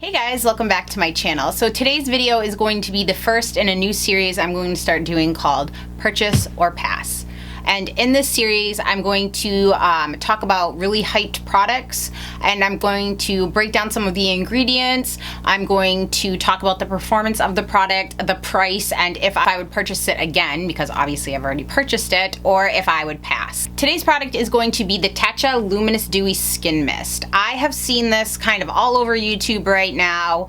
Hey guys, welcome back to my channel. So today's video is going to be the first in a new series I'm going to start doing called Purchase or Pass. And in this series, I'm going to talk about really hyped products, and I'm going to break down some of the ingredients. I'm going to talk about the performance of the product, the price, and if I would purchase it again, because obviously I've already purchased it, or if I would pass. Today's product is going to be the Tatcha Luminous Dewy Skin Mist. I have seen this kind of all over YouTube right now.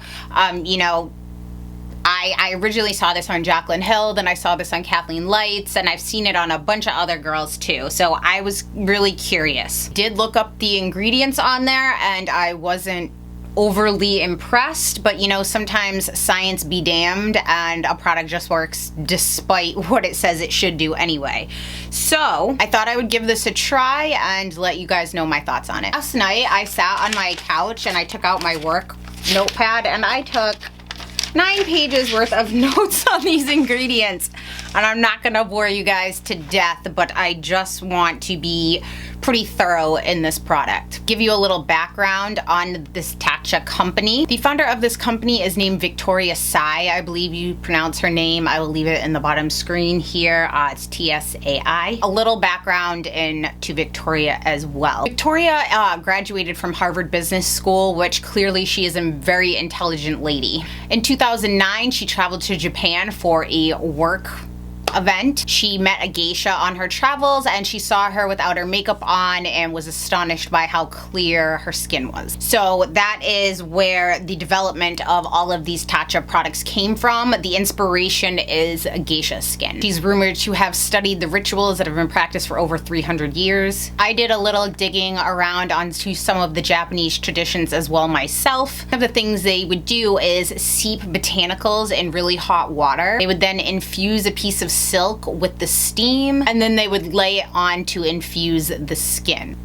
I originally saw this on Jaclyn Hill, then I saw this on Kathleen Lights, and I've seen it on a bunch of other girls too. So I was really curious. Did look up the ingredients on there and I wasn't overly impressed, but sometimes science be damned and a product just works despite what it says it should do anyway. So I thought I would give this a try and let you guys know my thoughts on it. Last night I sat on my couch and I took out my work notepad and I took 9 pages worth of notes on these ingredients, and I'm not gonna bore you guys to death, but I just want to be pretty thorough in this product. Give you a little background on this Tatcha company. The founder of this company is named Victoria Sai. I believe you pronounce her name. I will leave it in the bottom screen here. It's T-S-A-I. A little background into Victoria as well. Victoria graduated from Harvard Business School, which clearly she is a very intelligent lady. In 2009, she traveled to Japan for a work event. She met a geisha on her travels and she saw her without her makeup on and was astonished by how clear her skin was. So that is where the development of all of these Tatcha products came from. The inspiration is geisha skin. She's rumored to have studied the rituals that have been practiced for over 300 years. I did a little digging around onto some of the Japanese traditions as well myself. One of the things they would do is steep botanicals in really hot water. They would then infuse a piece of silk with the steam, and then they would lay it on to infuse the skin.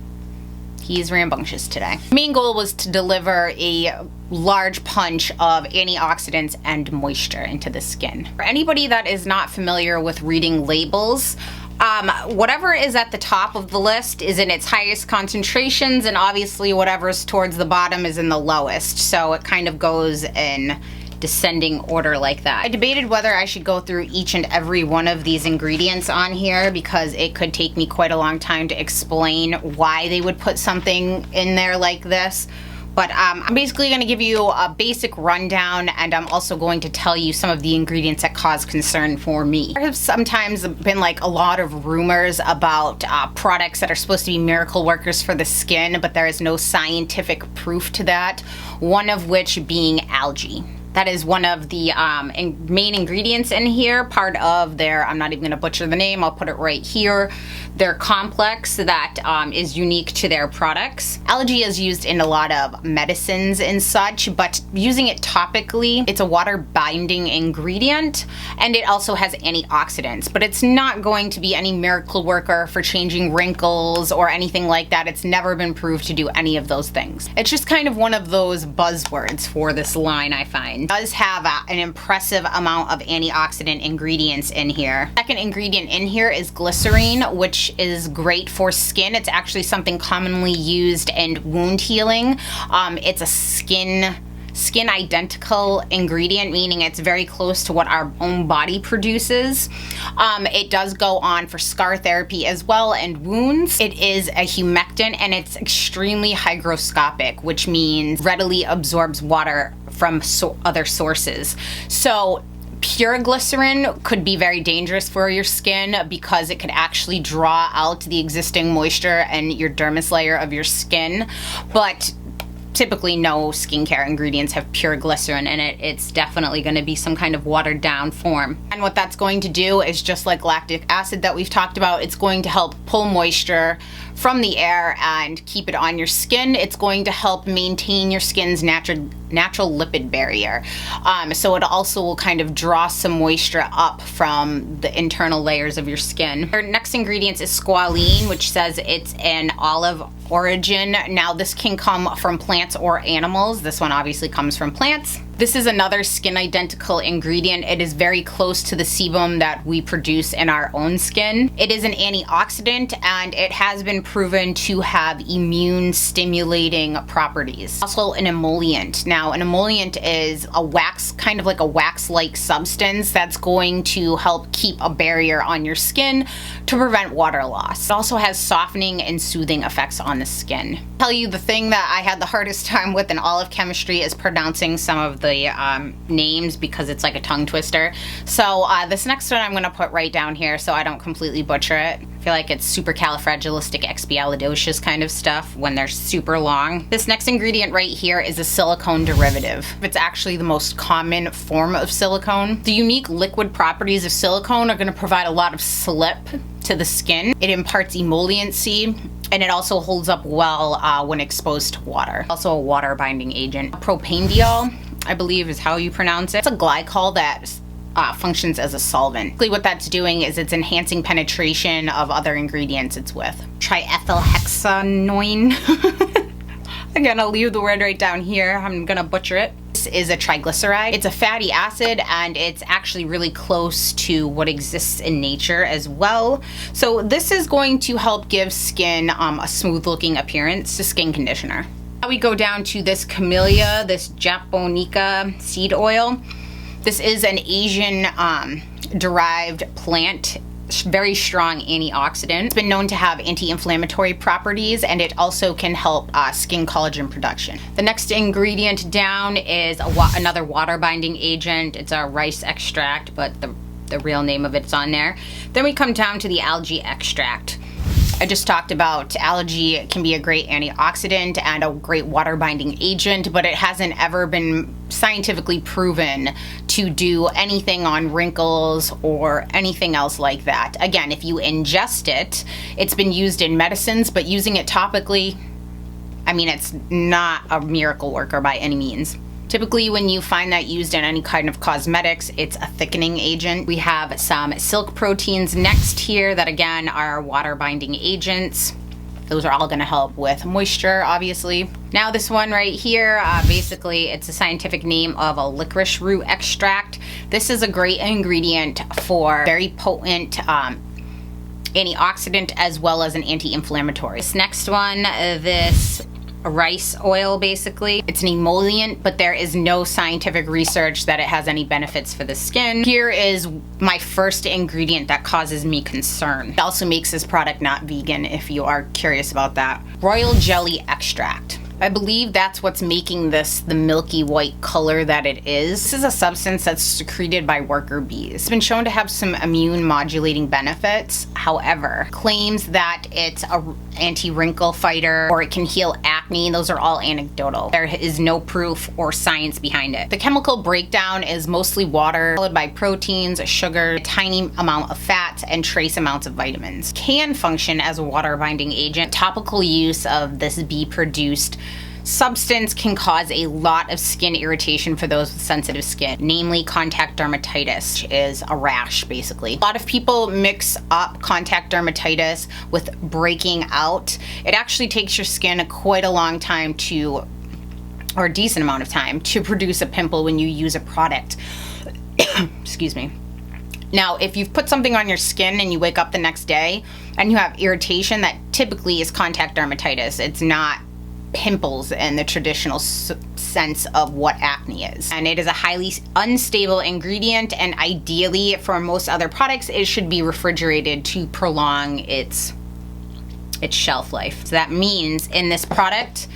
He's rambunctious today. The main goal was to deliver a large punch of antioxidants and moisture into the skin. For anybody that is not familiar with reading labels, whatever is at the top of the list is in its highest concentrations, and obviously whatever's towards the bottom is in the lowest. So it kind of goes in descending order like that. I debated whether I should go through each and every one of these ingredients on here because it could take me quite a long time to explain why they would put something in there like this. But I'm basically going to give you a basic rundown, and I'm also going to tell you some of the ingredients that cause concern for me. There have sometimes been like a lot of rumors about products that are supposed to be miracle workers for the skin, but there is no scientific proof to that, one of which being algae. That is one of the main ingredients in here, part of their, I'm not even gonna butcher the name, I'll put it right here, their complex that is unique to their products. Algae is used in a lot of medicines and such, but using it topically, it's a water binding ingredient, and it also has antioxidants, but it's not going to be any miracle worker for changing wrinkles or anything like that. It's never been proved to do any of those things. It's just kind of one of those buzzwords for this line, I find. It does have an impressive amount of antioxidant ingredients in here. Second ingredient in here is glycerin, which is great for skin. It's actually something commonly used in wound healing. It's a skin identical ingredient, meaning it's very close to what our own body produces. It does go on for scar therapy as well and wounds. It is a humectant and it's extremely hygroscopic, which means readily absorbs water from other sources. So pure glycerin could be very dangerous for your skin because it could actually draw out the existing moisture and your dermis layer of your skin. But typically no skincare ingredients have pure glycerin in it. It's definitely going to be some kind of watered down form. And what that's going to do is, just like lactic acid that we've talked about, it's going to help pull moisture from the air and keep it on your skin. It's going to help maintain your skin's natural lipid barrier. So it also will kind of draw some moisture up from the internal layers of your skin. Our next ingredient is squalene, which says it's an olive origin. Now this can come from plants or animals. This one obviously comes from plants. This is another skin identical ingredient. It is very close to the sebum that we produce in our own skin. It is an antioxidant and it has been proven to have immune stimulating properties. Also an emollient. Now an emollient is a wax, kind of like a wax-like substance that's going to help keep a barrier on your skin to prevent water loss. It also has softening and soothing effects on the skin. I'll tell you, the thing that I had the hardest time with in all of chemistry is pronouncing some of the names because it's like a tongue twister. So this next one I'm going to put right down here so I don't completely butcher it. I feel like it's supercalifragilisticexpialidocious kind of stuff when they're super long. This next ingredient right here is a silicone derivative. It's actually the most common form of silicone. The unique liquid properties of silicone are going to provide a lot of slip to the skin. It imparts emolliency, and it also holds up well when exposed to water. Also a water binding agent. Propanediol, I believe is how you pronounce it. It's a glycol that functions as a solvent. Basically what that's doing is it's enhancing penetration of other ingredients it's with. Triethylhexanoin. Again, I'll leave the word right down here. I'm gonna butcher it. This is a triglyceride. It's a fatty acid and it's actually really close to what exists in nature as well. So this is going to help give skin a smooth looking appearance. It's a skin conditioner. Now we go down to this camellia, this japonica seed oil. This is an Asian derived plant, very strong antioxidant. It's been known to have anti-inflammatory properties, and it also can help skin collagen production. The next ingredient down is another water binding agent. It's a rice extract, but the real name of it's on there. Then we come down to the algae extract. I just talked about algae can be a great antioxidant and a great water binding agent, but it hasn't ever been scientifically proven to do anything on wrinkles or anything else like that. Again, if you ingest it, it's been used in medicines, but using it topically, I mean, it's not a miracle worker by any means. Typically, when you find that used in any kind of cosmetics, it's a thickening agent. We have some silk proteins next here that again are water binding agents. Those are all gonna help with moisture, obviously. Now this one right here, basically it's a scientific name of a licorice root extract. This is a great ingredient for very potent antioxidant as well as an anti-inflammatory. This next one, this rice oil, basically. It's an emollient, but there is no scientific research that it has any benefits for the skin. Here is my first ingredient that causes me concern. It also makes this product not vegan if you are curious about that. Royal jelly extract. I believe that's what's making this the milky white color that it is. This is a substance that's secreted by worker bees. It's been shown to have some immune modulating benefits. However, claims that it's an anti-wrinkle fighter or it can heal acne, those are all anecdotal. There is no proof or science behind it. The chemical breakdown is mostly water, followed by proteins, sugar, a tiny amount of fats, and trace amounts of vitamins. Can function as a water binding agent. Topical use of this bee-produced substance can cause a lot of skin irritation for those with sensitive skin, namely contact dermatitis, which is a rash basically. A lot of people mix up contact dermatitis with breaking out. It actually takes your skin quite a long time to, or a decent amount of time, to produce a pimple when you use a product. Excuse me. Now, if you've put something on your skin and you wake up the next day and you have irritation, that typically is contact dermatitis. It's not pimples in the traditional sense of what acne is. And it is a highly unstable ingredient, and ideally for most other products it should be refrigerated to prolong its shelf life. So that means in this product,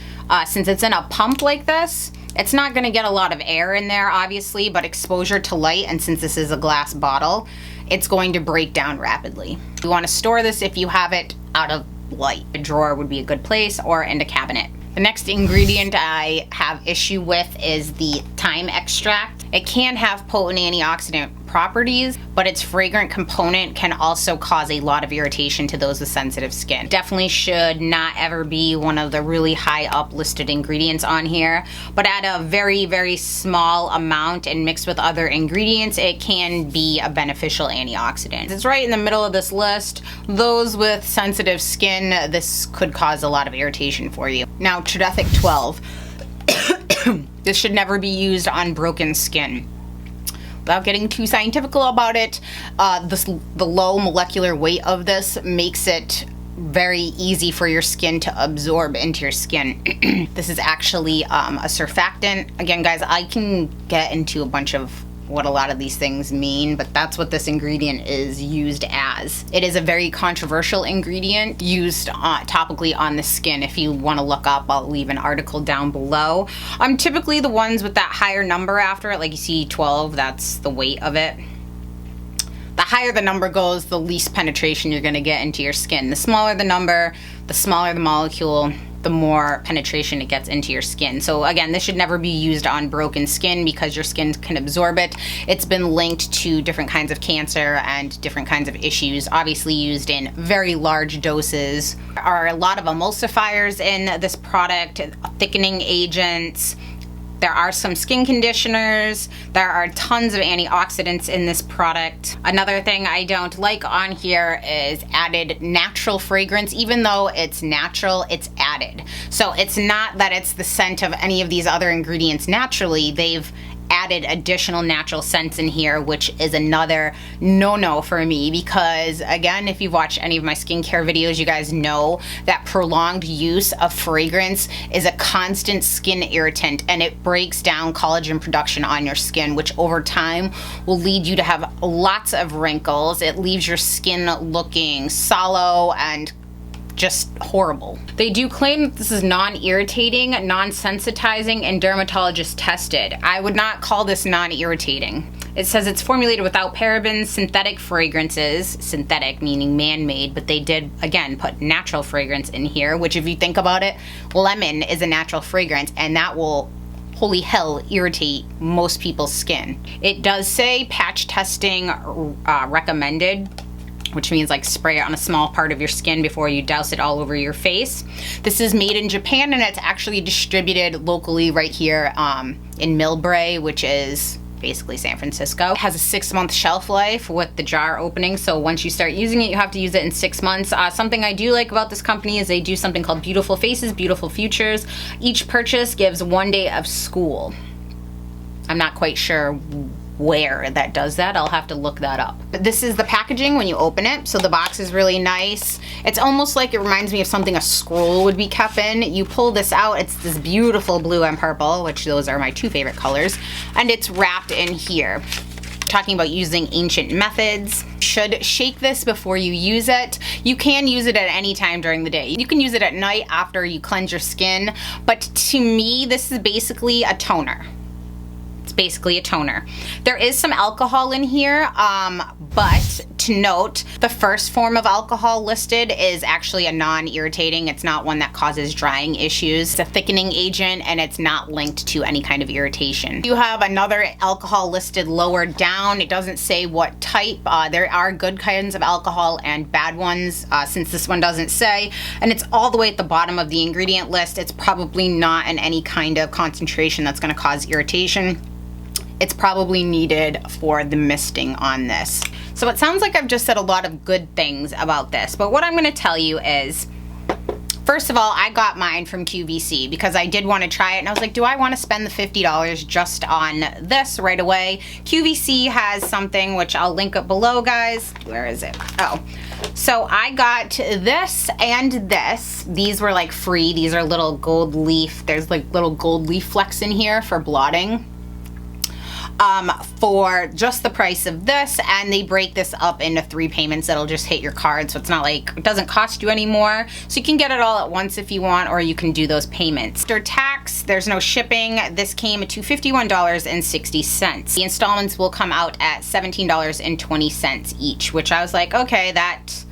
since it's in a pump like this, it's not going to get a lot of air in there obviously, but exposure to light, and since this is a glass bottle, it's going to break down rapidly. You want to store this if you have it out of light. A drawer would be a good place, or in a cabinet. The next ingredient I have issue with is the thyme extract. It can have potent antioxidant properties, but its fragrant component can also cause a lot of irritation to those with sensitive skin. Definitely should not ever be one of the really high up listed ingredients on here, but at a very, very small amount and mixed with other ingredients, it can be a beneficial antioxidant. It's right in the middle of this list. Those with sensitive skin, this could cause a lot of irritation for you. Now, Tridethic 12. This should never be used on broken skin. Without getting too scientific about it, the low molecular weight of this makes it very easy for your skin to absorb into your skin. This is actually a surfactant. Again, guys, I can get into a bunch of what a lot of these things mean, but that's what this ingredient is used as. It is a very controversial ingredient used topically on the skin. If you want to look up, I'll leave an article down below. Typically the ones with that higher number after it, like you see 12, that's the weight of it. The higher the number goes, the least penetration you're going to get into your skin. The smaller the number, the smaller the molecule, the more penetration it gets into your skin. So again, this should never be used on broken skin because your skin can absorb it. It's been linked to different kinds of cancer and different kinds of issues, obviously used in very large doses. There are a lot of emulsifiers in this product, thickening agents. There are some skin conditioners. There are tons of antioxidants in this product. Another thing I don't like on here is added natural fragrance. Even though it's natural, it's added. So it's not that it's the scent of any of these other ingredients naturally. They've added additional natural scents in here, which is another no-no for me because, again, if you've watched any of my skincare videos, you guys know that prolonged use of fragrance is a constant skin irritant and it breaks down collagen production on your skin, which over time will lead you to have lots of wrinkles. It leaves your skin looking sallow and just horrible. They do claim that this is non-irritating, non-sensitizing, and dermatologist tested. I would not call this non-irritating. It says it's formulated without parabens, synthetic fragrances, synthetic meaning man-made, but they did, again, put natural fragrance in here, which if you think about it, lemon is a natural fragrance, and that will, holy hell, irritate most people's skin. It does say patch testing recommended, which means like spray it on a small part of your skin before you douse it all over your face. This is made in Japan and it's actually distributed locally right here in Millbrae, which is basically San Francisco. It has a 6-month shelf life with the jar opening, so once you start using it, you have to use it in 6 months. Something I do like about this company is they do something called Beautiful Faces, Beautiful Futures. Each purchase gives 1 day of school. I'm not quite sure where that does that. I'll have to look that up. But this is the packaging when you open it. So the box is really nice. It's almost like it reminds me of something a scroll would be kept in. You pull this out, it's this beautiful blue and purple, which those are my 2 favorite colors, and it's wrapped in here. Talking about using ancient methods. Should shake this before you use it. You can use it at any time during the day. You can use it at night after you cleanse your skin, but to me, this is basically a toner. Basically a toner. There is some alcohol in here, but to note, the first form of alcohol listed is actually a non-irritating. It's not one that causes drying issues. It's a thickening agent and it's not linked to any kind of irritation. You have another alcohol listed lower down. It doesn't say what type. There are good kinds of alcohol and bad ones, since this one doesn't say, and it's all the way at the bottom of the ingredient list. It's probably not in any kind of concentration that's going to cause irritation. It's probably needed for the misting on this. So it sounds like I've just said a lot of good things about this, but what I'm gonna tell you is, first of all, I got mine from QVC because I did want to try it and I was like, do I want to spend the $50 just on this right away? QVC has something which I'll link up below, guys. Where is it? Oh, so I got this and this. These were like free. These are little gold leaf. There's like little gold leaf flecks in here for blotting. For just the price of this, and they break this up into 3 payments that'll just hit your card, so it's not like it doesn't cost you anymore. So you can get it all at once if you want, or you can do those payments. After tax, there's no shipping. This came to $51.60. The installments will come out at $17.20 each, which I was like, okay, that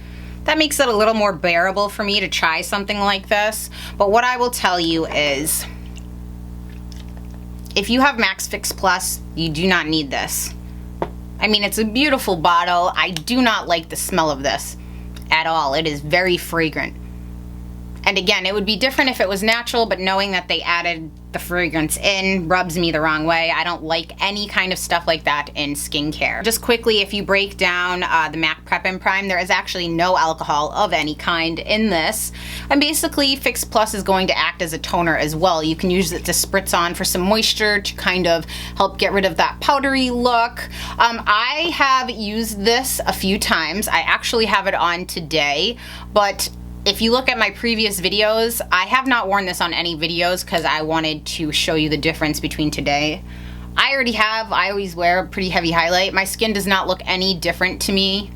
makes it a little more bearable for me to try something like this. But what I will tell you is, if you have Max Fix Plus, you do not need this. I mean, it's a beautiful bottle. I do not like the smell of this at all. It is very fragrant. And again, it would be different if it was natural, but knowing that they added the fragrance in rubs me the wrong way. I don't like any kind of stuff like that in skincare. Just quickly, if you break down the MAC Prep and Prime, there is actually no alcohol of any kind in this. And basically, Fix Plus is going to act as a toner as well. You can use it to spritz on for some moisture to kind of help get rid of that powdery look. I have used this a few times. I actually have it on today, but if you look at my previous videos, I have not worn this on any videos because I wanted to show you the difference between today. I always wear a pretty heavy highlight. My skin does not look any different to me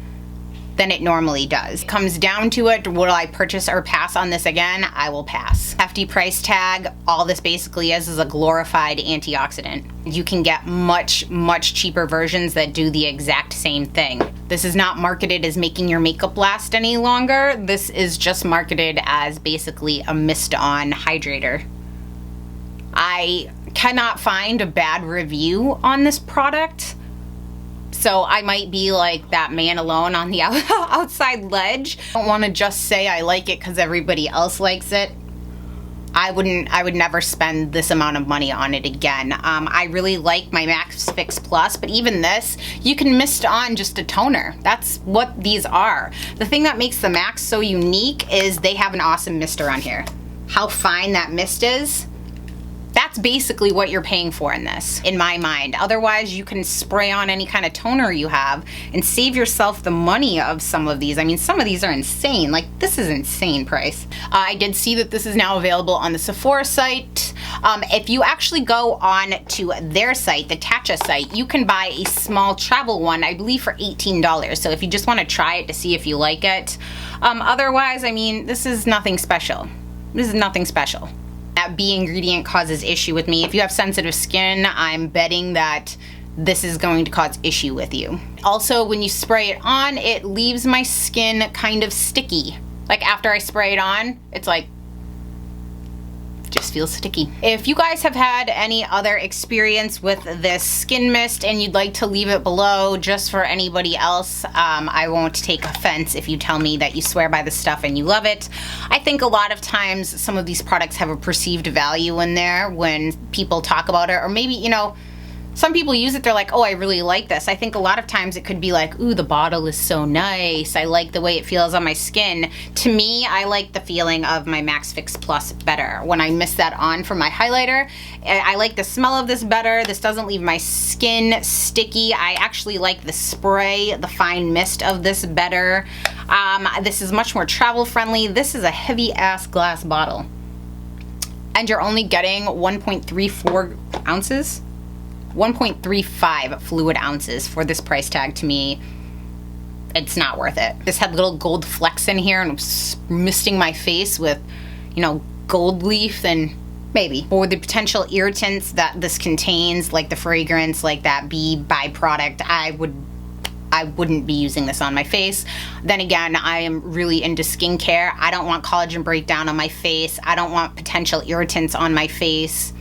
than it normally does. It comes down to it, will I purchase or pass on this again? I will pass. Hefty price tag. All this basically is a glorified antioxidant. You can get much, much cheaper versions that do the exact same thing. This is not marketed as making your makeup last any longer. This is just marketed as basically a mist-on hydrator. I cannot find a bad review on this product. So I might be like that man alone on the outside ledge. I don't want to just say I like it because everybody else likes it. I would never spend this amount of money on it again. I really like my MAC Fix Plus, but even this, you can mist on just a toner. That's what these are. The thing that makes the MAC so unique is they have an awesome mister on here. How fine that mist is, that's basically what you're paying for in this, in my mind. Otherwise, you can spray on any kind of toner you have and save yourself the money of some of these. I mean, some of these are insane. Like, this is insane price. I did see that this is now available on the Sephora site. If you actually go on to their site, the Tatcha site, you can buy a small travel one, I believe for $18. So if you just want to try it to see if you like it. Otherwise, I mean, this is nothing special. This is nothing special. That B ingredient causes issue with me. If you have sensitive skin, I'm betting that this is going to cause issue with you. Also, when you spray it on, it leaves my skin kind of sticky. Like after I spray it on, it's like, just feels sticky. If you guys have had any other experience with this skin mist and you'd like to leave it below just for anybody else, I won't take offense if you tell me that you swear by this stuff and you love it. I think a lot of times some of these products have a perceived value in there when people talk about it, or maybe, you know, some people use it, they're like, oh, I really like this. I think a lot of times it could be like, ooh, the bottle is so nice. I like the way it feels on my skin. To me, I like the feeling of my MAC Fix Plus better. When I mist that on for my highlighter, I like the smell of this better. This doesn't leave my skin sticky. I actually like the spray, the fine mist of this better. This is much more travel friendly. This is a heavy ass glass bottle. And you're only getting 1.34 ounces. 1.35 fluid ounces for this price tag. To me, it's not worth it. This had little gold flecks in here and was misting my face with, you know, gold leaf, and maybe. Or the potential irritants that this contains, like the fragrance, like that bee byproduct, I wouldn't be using this on my face. Then again, I am really into skincare. I don't want collagen breakdown on my face. I don't want potential irritants on my face.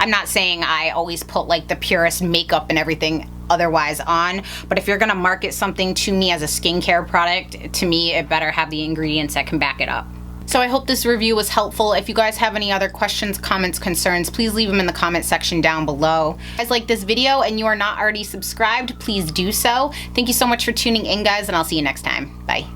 I'm not saying I always put like the purest makeup and everything otherwise on, but if you're gonna market something to me as a skincare product, to me it better have the ingredients that can back it up. So I hope this review was helpful. If you guys have any other questions, comments, concerns, please leave them in the comment section down below. If you guys like this video and you are not already subscribed, please do so. Thank you so much for tuning in, guys, and I'll see you next time. Bye.